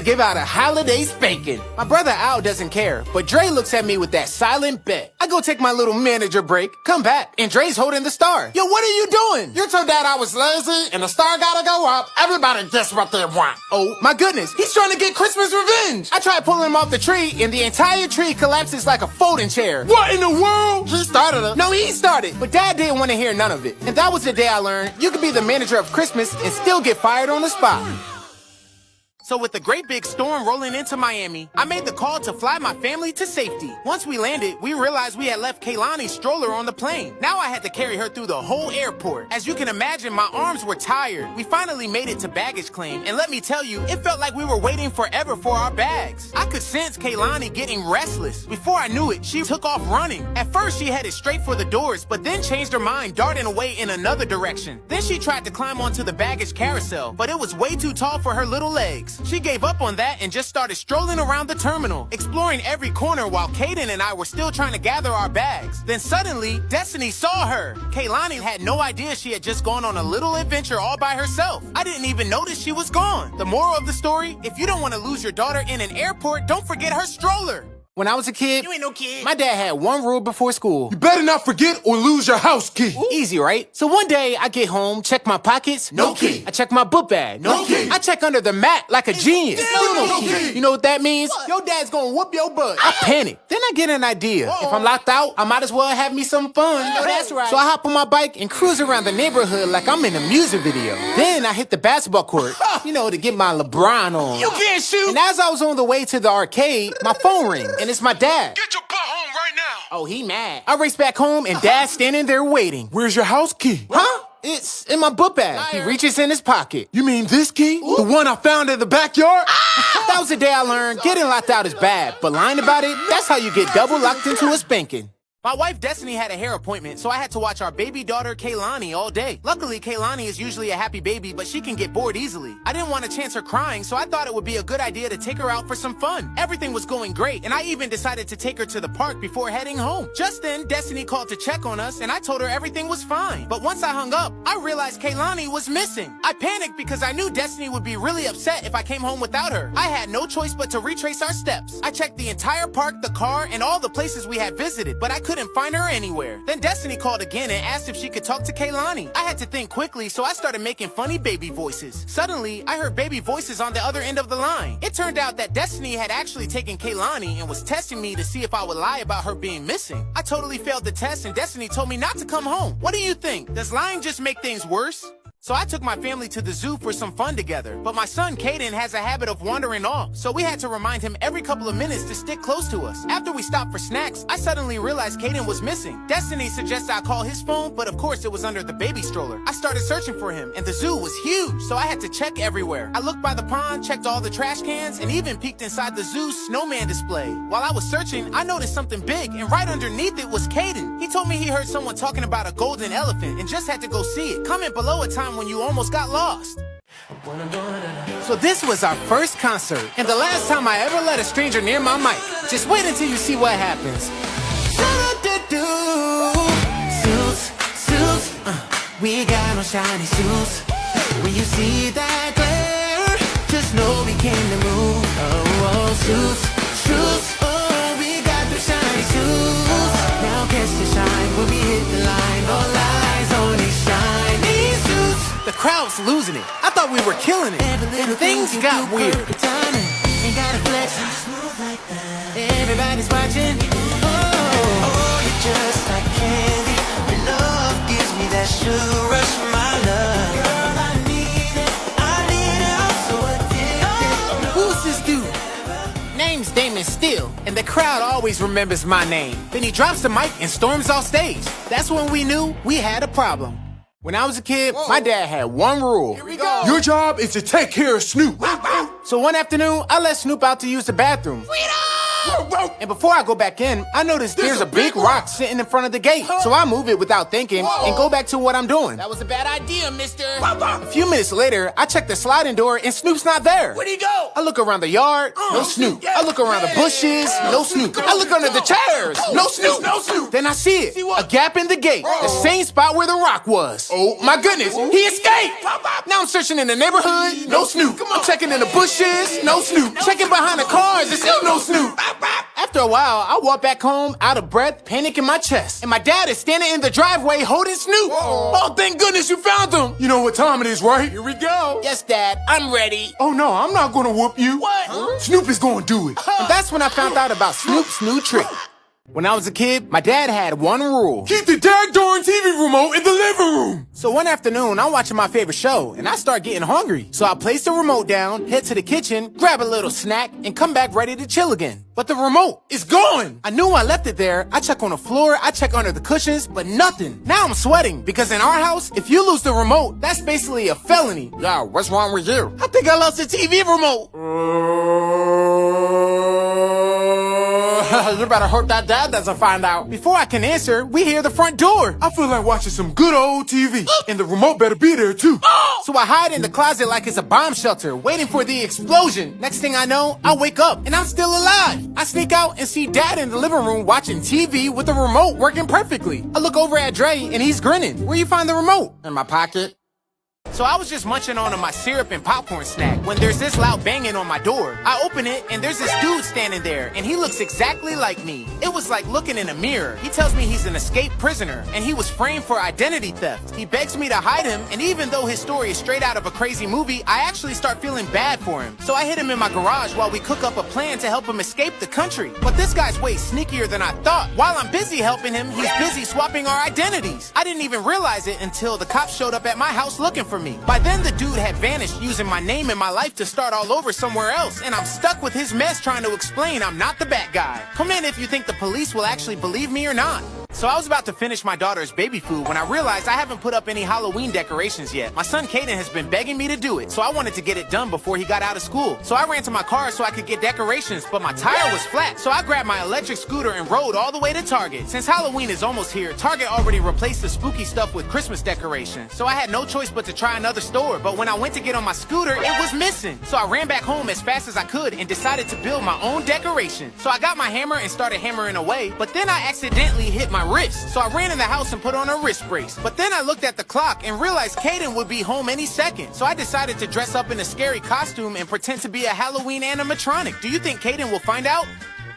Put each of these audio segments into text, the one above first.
Give out a holiday spanking. My brother Al doesn't care, but Dre looks at me with that silent bet. I go take my little manager break, come back, and Dre's holding the star. Yo, what are you doing? You told Dad I was lazy and the star gotta go up. Everybody gets what they want. Oh, my goodness, he's trying to get Christmas revenge. I try pulling him off the tree, and the entire tree collapses like a folding chair. What in the world? He started it. No, he started, but Dad didn't want to hear none of it. And that was the day I learned you could be the manager of Christmas and still get fired on the spot. So with the great big storm rolling into Miami, I made the call to fly my family to safety. Once we landed, we realized we had left Kaylani's stroller on the plane. Now I had to carry her through the whole airport. As you can imagine, my arms were tired. We finally made it to baggage claim, and let me tell you, it felt like we were waiting forever for our bags. I could sense Kaylani getting restless. Before I knew it, she took off running. At first, she headed straight for the doors, but then changed her mind, darting away in another direction. Then she tried to climb onto the baggage carousel, but it was way too tall for her little legs. She gave up on that and just started strolling around the terminal, exploring every corner while Kaden and I were still trying to gather our bags. Then suddenly, Destiny saw her. Kaylani had no idea she had just gone on a little adventure all by herself. I didn't even notice she was gone. The moral of the story, if you don't want to lose your daughter in an airport, don't forget her stroller. When I was a kid, You ain't no kid. my dad had one rule before school. You better not forget or lose your house key. Easy, right? So one day, I get home, check my pockets. No key. I check my book bag. No key. I check under the mat like a genius. No key. You know what that means? Your dad's gonna whoop your butt. I panic. Then I get an idea. If I'm locked out, I might as well have me some fun. That's right. So I hop on my bike and cruise around the neighborhood like I'm in a music video. Then I hit the basketball court, to get my LeBron on. You can't shoot. And as I was on the way to the arcade, my phone rings, and it's my dad. Get your butt home right now. Oh, he mad. I race back home, and Dad's standing there waiting. Where's your house key? Huh? It's in my book bag. He reaches in his pocket. You mean this key? The one I found in the backyard? That was the day I learned getting locked out is bad, but lying about it, that's how you get double locked into a spanking. My wife Destiny had a hair appointment, so I had to watch our baby daughter Kaylani all day. Luckily, Kaylani is usually a happy baby, but she can get bored easily. I didn't want to chance her crying, so I thought it would be a good idea to take her out for some fun. Everything was going great, and I even decided to take her to the park before heading home. Just then, Destiny called to check on us, and I told her everything was fine. But once I hung up, I realized Kaylani was missing. I panicked because I knew Destiny would be really upset if I came home without her. I had no choice but to retrace our steps. I checked the entire park, the car, and all the places we had visited, but I couldn't find her anywhere. Then Destiny called again and asked if she could talk to Kaylani. I had to think quickly, so I started making funny baby voices. Suddenly, I heard baby voices on the other end of the line. It turned out that Destiny had actually taken Kaylani and was testing me to see if I would lie about her being missing. I totally failed the test, and Destiny told me not to come home. What do you think? Does lying just make things worse? So I took my family to the zoo for some fun together. But my son, Kaden, has a habit of wandering off, so we had to remind him every couple of minutes to stick close to us. After we stopped for snacks, I suddenly realized Kaden was missing. Destiny suggested I call his phone, but of course it was under the baby stroller. I started searching for him, and the zoo was huge, so I had to check everywhere. I looked by the pond, checked all the trash cans, and even peeked inside the zoo's snowman display. While I was searching, I noticed something big, and right underneath it was Kaden. He told me he heard someone talking about a golden elephant and just had to go see it. Comment below a time when you almost got lost. So this was our first concert, and the last time I ever let a stranger near my mic. Just wait until you see what happens. Suits, we got no shiny suits. When you see that glare, just know we came to move. Suits, we got the shiny suits. Now catch the shine when we hit the line. All eyes on these shiny suits. The crowd's losing it. I thought we were killing it. And things got weird. Ain't got a flex. Everybody's watching. Oh, you're just like candy. Your love gives me that sugar rush from my love. Girl, I need it. I'm so addicted. Who's this dude? Name's Damon Steele, and the crowd always remembers my name. Then he drops the mic and storms off stage. That's when we knew we had a problem. When I was a kid, my dad had one rule. Here we go. Your job is to take care of Snoop. So one afternoon, I let Snoop out to use the bathroom. Freedom! And before I go back in, I notice there's a big rock sitting in front of the gate. So I move it without thinking and go back to what I'm doing. That was a bad idea, mister. A few minutes later, I check the sliding door and Snoop's not there. Where'd he go? I look around the yard, no Snoop. I look around the bushes, no Snoop. I look under the chairs, no Snoop. No Snoop. Then I see it, a gap in the gate, the same spot where the rock was. Oh my goodness, he escaped. Now I'm searching in the neighborhood, no Snoop. I'm checking in the bushes, no Snoop. Checking behind the cars, there's still no Snoop. After a while, I walk back home, out of breath, panic in my chest. And my dad is standing in the driveway holding Snoop. Oh, thank goodness you found him. You know what time it is, right? Here we go. Yes, Dad, I'm ready. Oh, no, I'm not gonna whoop you. What? Snoop is gonna do it. And that's when I found out about Snoop's new trick. When I was a kid, my dad had one rule. Keep the daggone TV remote in the living room. So one afternoon, I'm watching my favorite show, and I start getting hungry. So I place the remote down, head to the kitchen, grab a little snack, and come back ready to chill again. But the remote is gone. I knew I left it there. I check on the floor, I check under the cushions, but nothing. Now I'm sweating, because in our house, if you lose the remote, that's basically a felony. Yo, what's wrong with you? I think I lost the TV remote. You better hope that dad doesn't find out. Before I can answer, we hear the front door. I feel like watching some good old TV. And the remote better be there, too. So I hide in the closet like it's a bomb shelter, waiting for the explosion. Next thing I know, I wake up, and I'm still alive. I sneak out and see Dad in the living room watching TV with the remote working perfectly. I look over at Dre, and he's grinning. Where you find the remote? In my pocket. So I was just munching on my syrup and popcorn snack when there's this loud banging on my door. I open it and there's this dude standing there and he looks exactly like me. It was like looking in a mirror. He tells me he's an escaped prisoner and he was framed for identity theft. He begs me to hide him, and even though his story is straight out of a crazy movie, I actually start feeling bad for him. So I hid him in my garage while we cook up a plan to help him escape the country. But this guy's way sneakier than I thought. While I'm busy helping him, he's busy swapping our identities. I didn't even realize it until the cops showed up at my house looking for me. By then, the dude had vanished, using my name and my life to start all over somewhere else, and I'm stuck with his mess trying to explain I'm not the bad guy. Comment if you think the police will actually believe me or not. So I was about to finish my daughter's baby food when I realized I haven't put up any Halloween decorations yet. My son Caden has been begging me to do it, so I wanted to get it done before he got out of school. So I ran to my car so I could get decorations, but my tire was flat, so I grabbed my electric scooter and rode all the way to Target. Since Halloween is almost here, Target already replaced the spooky stuff with Christmas decorations, so I had no choice but to try another store. But when I went to get on my scooter, it was missing. So I ran back home as fast as I could and decided to build my own decoration. So I got my hammer and started hammering away, but then I accidentally hit my wrist. So I ran in the house and put on a wrist brace. But then I looked at the clock and realized Caden would be home any second. So I decided to dress up in a scary costume and pretend to be a Halloween animatronic. Do you think Caden will find out?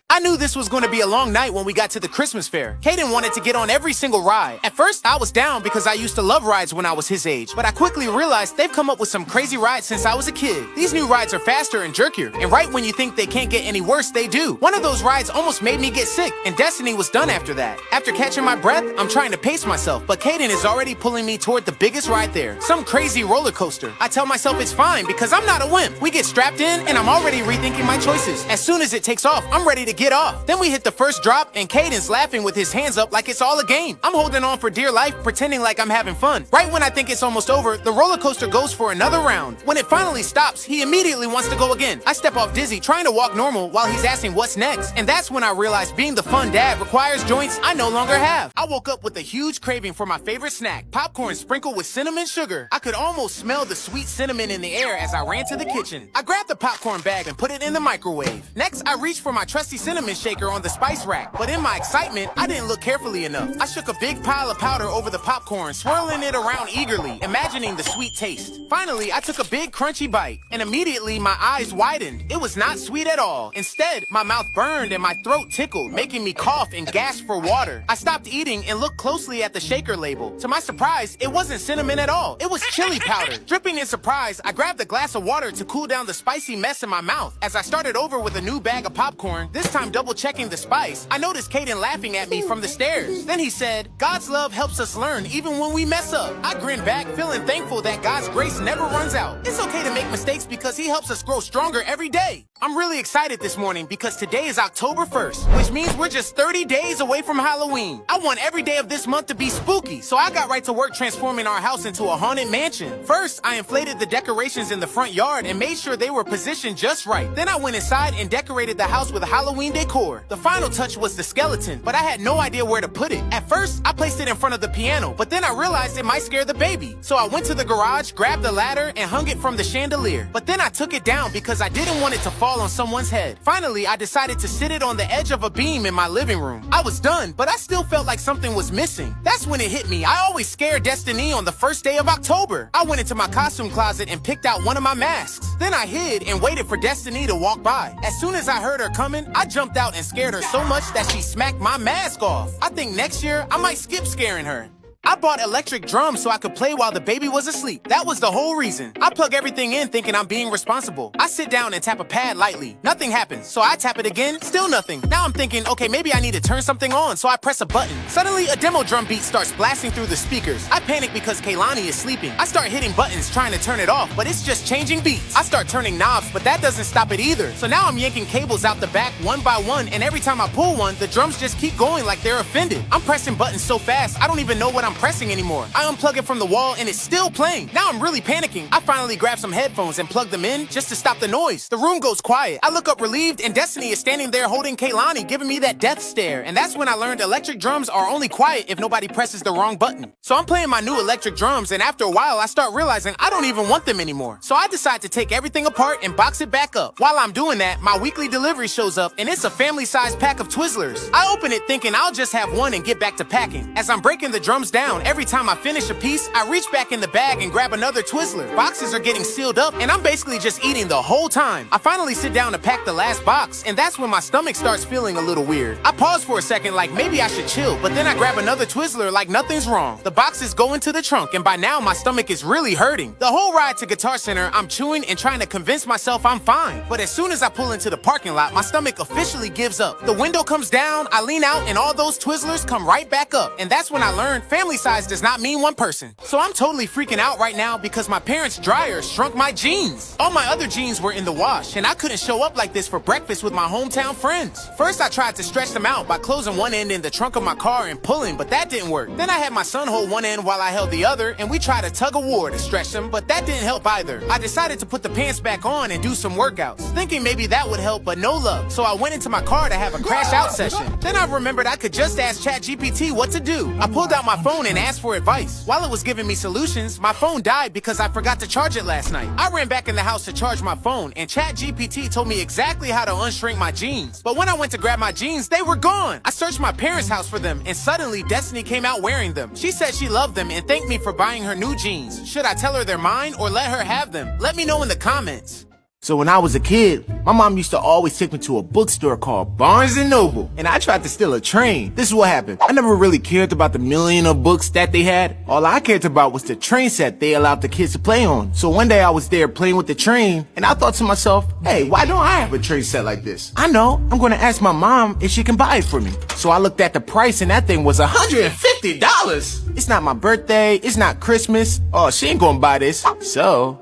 I knew this was going to be a long night when we got to the Christmas fair. Caden wanted to get on every single ride. At first, I was down because I used to love rides when I was his age. But I quickly realized they've come up with some crazy rides since I was a kid. These new rides are faster and jerkier. And right when you think they can't get any worse, they do. One of those rides almost made me get sick, and Destiny was done after that. After catching my breath, I'm trying to pace myself, but Caden is already pulling me toward the biggest ride there. Some crazy roller coaster. I tell myself it's fine because I'm not a wimp. We get strapped in, and I'm already rethinking my choices. As soon as it takes off, I'm ready to get off. Then we hit the first drop, and Caden's laughing with his hands up like it's all a game. I'm holding on for dear life, pretending like I'm having fun. Right when I think it's almost over, the roller coaster goes for another round. When it finally stops, he immediately wants to go again. I step off dizzy, trying to walk normal while he's asking what's next. And that's when I realized being the fun dad requires joints I no longer have. I woke up with a huge craving for my favorite snack, popcorn sprinkled with cinnamon sugar. I could almost smell the sweet cinnamon in the air as I ran to the kitchen. I grabbed the popcorn bag and put it in the microwave. Next, I reached for my trusty cinnamon shaker on the spice rack, but in my excitement, I didn't look carefully enough. I shook a big pile of powder over the popcorn, swirling it around eagerly, imagining the sweet taste. Finally, I took a big crunchy bite, and immediately my eyes widened. It was not sweet at all. Instead, my mouth burned and my throat tickled, making me cough and gasp for water. I stopped eating and looked closely at the shaker label. To my surprise, it wasn't cinnamon at all. It was chili powder. Dripping in surprise, I grabbed a glass of water to cool down the spicy mess in my mouth. As I started over with a new bag of popcorn, this time double checking the spice, I noticed Caden laughing at me from the stairs. Then he said, "God's love helps us learn even when we mess up." I grinned back, feeling thankful that God's grace never runs out. It's okay to make mistakes because he helps us grow stronger every day. I'm really excited this morning because today is October 1st, which means we're just 30 days away from Halloween. I want every day of this month to be spooky, so I got right to work transforming our house into a haunted mansion. First, I inflated the decorations in the front yard and made sure they were positioned just right. Then I went inside and decorated the house with Halloween decor. The final touch was the skeleton, but I had no idea where to put it. At first, I placed it in front of the piano, but then I realized it might scare the baby. So I went to the garage, grabbed the ladder, and hung it from the chandelier. But then I took it down because I didn't want it to fall on someone's head. Finally, I decided to sit it on the edge of a beam in my living room. I was done, but I still felt like something was missing. That's when it hit me. I always scare Destiny on the first day of October. I went into my costume closet and picked out one of my masks. Then I hid and waited for Destiny to walk by. As soon as I heard her coming, I jumped out and scared her so much that she smacked my mask off. I think next year, I might skip scaring her. I bought electric drums so I could play while the baby was asleep. That was the whole reason. I plug everything in thinking I'm being responsible. I sit down and tap a pad lightly. Nothing happens, so I tap it again, still nothing. Now I'm thinking, okay, maybe I need to turn something on, so I press a button. Suddenly, a demo drum beat starts blasting through the speakers. I panic because Kaylani is sleeping. I start hitting buttons trying to turn it off, but it's just changing beats. I start turning knobs, but that doesn't stop it either. So now I'm yanking cables out the back one by one, and every time I pull one, the drums just keep going like they're offended. I'm pressing buttons so fast, I don't even know what I'm pressing anymore. I unplug it from the wall and it's still playing. Now I'm really panicking. I finally grab some headphones and plug them in just to stop the noise. The room goes quiet. I look up relieved and Destiny is standing there holding Kaylani, giving me that death stare. And that's when I learned electric drums are only quiet if nobody presses the wrong button. So I'm playing my new electric drums, and after a while I start realizing I don't even want them anymore. So I decide to take everything apart and box it back up. While I'm doing that, my weekly delivery shows up and it's a family-sized pack of Twizzlers. I open it thinking I'll just have one and get back to packing. As I'm breaking the drums down, every time I finish a piece, I reach back in the bag and grab another Twizzler. Boxes are getting sealed up and I'm basically just eating the whole time. I finally sit down to pack the last box, and that's when my stomach starts feeling a little weird. I pause for a second like maybe I should chill, but then I grab another Twizzler like nothing's wrong. The boxes go into the trunk, and by now my stomach is really hurting. The whole ride to Guitar Center, I'm chewing and trying to convince myself I'm fine. But as soon as I pull into the parking lot, my stomach officially gives up. The window comes down, I lean out, and all those Twizzlers come right back up. And that's when I learned family size does not mean one person. So I'm totally freaking out right now because my parents' dryer shrunk my jeans. All my other jeans were in the wash, and I couldn't show up like this for breakfast with my hometown friends. First, I tried to stretch them out by closing one end in the trunk of my car and pulling, but that didn't work. Then I had my son hold one end while I held the other, and we tried a tug of war to stretch them, but that didn't help either. I decided to put the pants back on and do some workouts, thinking maybe that would help, but no luck. So I went into my car to have a crash out session. Then I remembered I could just ask ChatGPT what to do. I pulled out my phone and asked for advice. While it was giving me solutions, my phone died because I forgot to charge it last night. I ran back in the house to charge my phone, and ChatGPT told me exactly how to unshrink my jeans. But when I went to grab my jeans, they were gone. I searched my parents' house for them, and suddenly Destiny came out wearing them. She said she loved them and thanked me for buying her new jeans. Should I tell her they're mine or let her have them? Let me know in the comments. So when I was a kid, my mom used to always take me to a bookstore called Barnes & Noble, and I tried to steal a train. This is what happened. I never really cared about the million of books that they had. All I cared about was the train set they allowed the kids to play on. So one day I was there playing with the train, and I thought to myself, hey, why don't I have a train set like this? I know, I'm gonna ask my mom if she can buy it for me. So I looked at the price, and that thing was $150. It's not my birthday, it's not Christmas. Oh, she ain't gonna buy this. So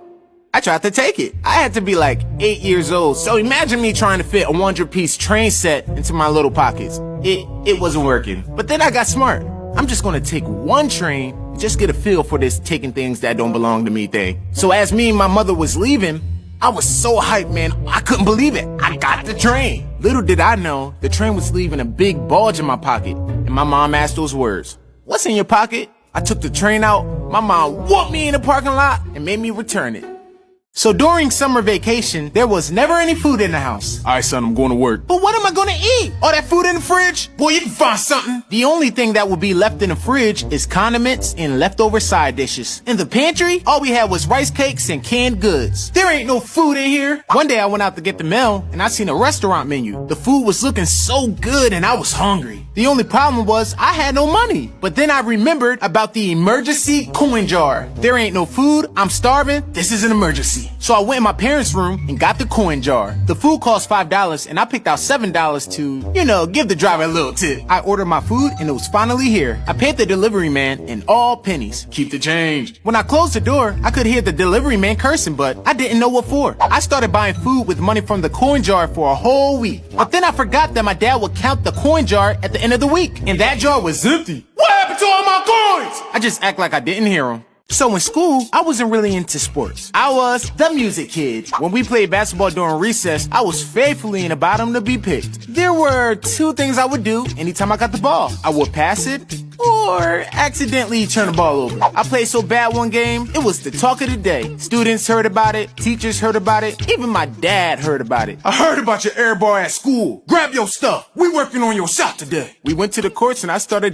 I tried to take it. I had to be like 8 years old. So imagine me trying to fit a 100-piece train set into my little pockets. It wasn't working. But then I got smart. I'm just gonna take one train and just get a feel for this taking things that don't belong to me thing. So as me and my mother was leaving, I was so hyped, man. I couldn't believe it. I got the train. Little did I know, the train was leaving a big bulge in my pocket. And my mom asked those words, "What's in your pocket?" I took the train out. My mom whooped me in the parking lot and made me return it. So during summer vacation, there was never any food in the house. All right, son, I'm going to work. But what am I gonna eat? All that food in the fridge? Boy, you can find something. The only thing that will be left in the fridge is condiments and leftover side dishes. In the pantry, all we had was rice cakes and canned goods. There ain't no food in here. One day I went out to get the mail and I seen a restaurant menu. The food was looking so good and I was hungry. The only problem was I had no money. But then I remembered about the emergency coin jar. There ain't no food, I'm starving, this is an emergency. So I went in my parents' room and got the coin jar. The food cost $5 and I picked out $7 to, give the driver a little tip. I ordered my food and it was finally here. I paid the delivery man in all pennies. Keep the change. When I closed the door, I could hear the delivery man cursing, but I didn't know what for. I started buying food with money from the coin jar for a whole week. But then I forgot that my dad would count the coin jar at the end of the week. And that jar was empty. What happened to all my coins? I just act like I didn't hear him. So in school, I wasn't really into sports. I was the music kid. When we played basketball during recess, I was faithfully in the bottom to be picked. There were two things I would do anytime I got the ball. I would pass it or accidentally turn the ball over. I played so bad one game, it was the talk of the day. Students heard about it, teachers heard about it, even my dad heard about it. I heard about your air ball at school. Grab your stuff. We working on your shot today. We went to the courts and I started doing